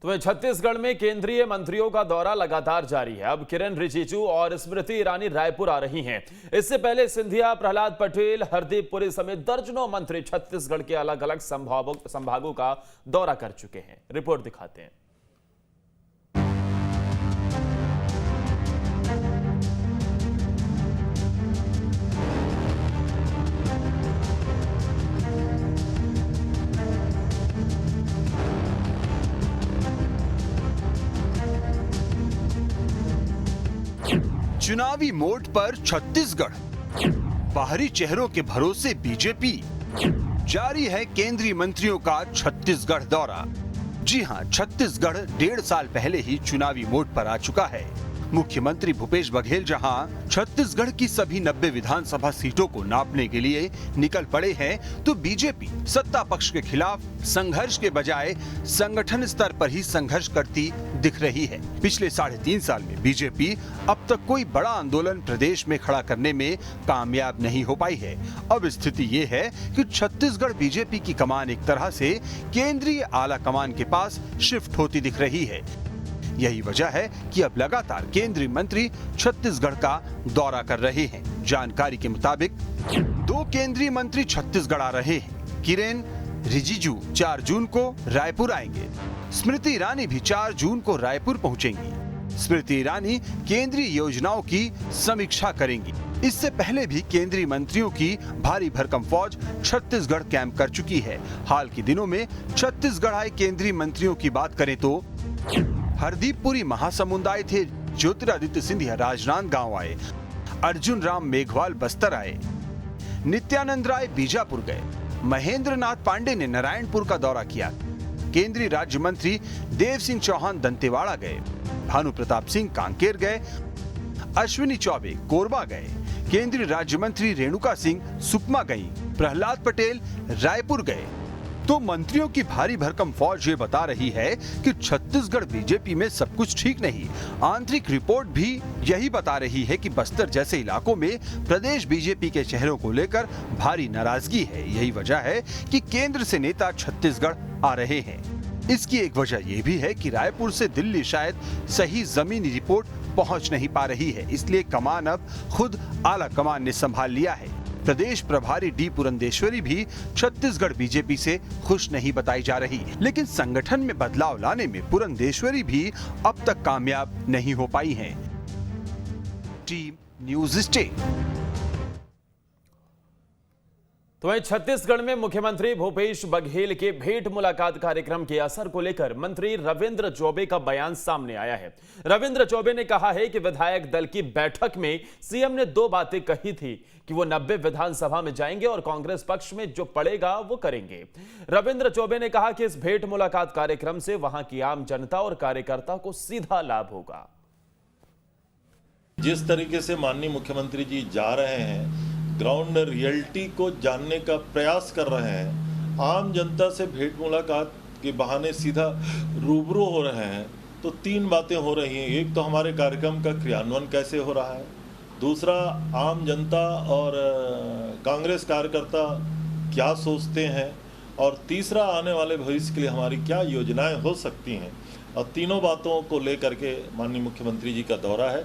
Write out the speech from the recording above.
तो वहीं छत्तीसगढ़ में केंद्रीय मंत्रियों का दौरा लगातार जारी है। अब किरेन रिजिजू और स्मृति ईरानी रायपुर आ रही हैं। इससे पहले सिंधिया, प्रहलाद पटेल, हरदीप पुरी समेत दर्जनों मंत्री छत्तीसगढ़ के अलग अलग संभागों का दौरा कर चुके हैं। रिपोर्ट दिखाते हैं। चुनावी मोड पर छत्तीसगढ़, बाहरी चेहरों के भरोसे बीजेपी, जारी है केंद्रीय मंत्रियों का छत्तीसगढ़ दौरा। जी हां, छत्तीसगढ़ 1.5 साल पहले ही चुनावी मोड पर आ चुका है। मुख्यमंत्री भूपेश बघेल जहां छत्तीसगढ़ की सभी 90 विधानसभा सीटों को नापने के लिए निकल पड़े हैं, तो बीजेपी सत्ता पक्ष के खिलाफ संघर्ष के बजाय संगठन स्तर पर ही संघर्ष करती दिख रही है। पिछले 3.5 साल में बीजेपी अब तक कोई बड़ा आंदोलन प्रदेश में खड़ा करने में कामयाब नहीं हो पाई है। अब स्थिति ये है कि छत्तीसगढ़ बीजेपी की कमान एक तरह से केंद्रीय आला कमान के पास शिफ्ट होती दिख रही है। यही वजह है कि अब लगातार केंद्रीय मंत्री छत्तीसगढ़ का दौरा कर रहे हैं। जानकारी के मुताबिक 2 केंद्रीय मंत्री छत्तीसगढ़ आ रहे हैं। किरेन रिजिजू 4 जून को रायपुर आएंगे। स्मृति ईरानी भी 4 जून को रायपुर पहुंचेंगी। स्मृति ईरानी केंद्रीय योजनाओं की समीक्षा करेंगी। इससे पहले भी केंद्रीय मंत्रियों की भारी भरकम फौज छत्तीसगढ़ कैंप कर चुकी है। हाल के दिनों में छत्तीसगढ़ आए केंद्रीय मंत्रियों की बात करें तो हरदीप पुरी महासमुंद आए थे, ज्योतिरादित्य सिंधिया राजनांदगांव आए, अर्जुन राम मेघवाल बस्तर आए, नित्यानंद राय बीजापुर गए, महेंद्र नाथ पांडे ने नारायणपुर का दौरा किया, केंद्रीय राज्य मंत्री देव सिंह चौहान दंतेवाड़ा गए, भानु प्रताप सिंह कांकेर गए, अश्विनी चौबे कोरबा गए, केंद्रीय राज्य मंत्री रेणुका सिंह सुकमा गई, प्रहलाद पटेल रायपुर गए। तो मंत्रियों की भारी भरकम फौज ये बता रही है कि छत्तीसगढ़ बीजेपी में सब कुछ ठीक नहीं। आंतरिक रिपोर्ट भी यही बता रही है कि बस्तर जैसे इलाकों में प्रदेश बीजेपी के चेहरों को लेकर भारी नाराजगी है। यही वजह है कि केंद्र से नेता छत्तीसगढ़ आ रहे हैं। इसकी एक वजह यह भी है कि रायपुर से दिल्ली शायद सही जमीनी रिपोर्ट पहुंच नहीं पा रही है, इसलिए कमान अब खुद आला कमान ने संभाल लिया है। प्रदेश प्रभारी डी पुरंदेश्वरी भी छत्तीसगढ़ बीजेपी से खुश नहीं बताई जा रही, लेकिन संगठन में बदलाव लाने में पुरंदेश्वरी भी अब तक कामयाब नहीं हो पाई हैं। Team news state. तो वहीं छत्तीसगढ़ में मुख्यमंत्री भूपेश बघेल के भेंट मुलाकात कार्यक्रम के असर को लेकर मंत्री रविंद्र चौबे का बयान सामने आया है। रविंद्र चौबे ने कहा है कि विधायक दल की बैठक में सीएम ने 2 बातें कही थी कि वो 90 विधानसभा में जाएंगे और कांग्रेस पक्ष में जो पड़ेगा वो करेंगे। रविंद्र चौबे ने कहा कि इस भेंट मुलाकात कार्यक्रम से वहां की आम जनता और कार्यकर्ता को सीधा लाभ होगा। जिस तरीके से माननीय मुख्यमंत्री जी जा रहे हैं, ग्राउंड रियलिटी को जानने का प्रयास कर रहे हैं, आम जनता से भेंट मुलाकात के बहाने सीधा रूबरू हो रहे हैं, तो 3 बातें हो रही हैं। एक तो हमारे कार्यक्रम का क्रियान्वयन कैसे हो रहा है, दूसरा आम जनता और कांग्रेस कार्यकर्ता क्या सोचते हैं, और तीसरा आने वाले भविष्य के लिए हमारी क्या योजनाएं हो सकती हैं। और तीनों बातों को लेकर के माननीय मुख्यमंत्री जी का दौरा है।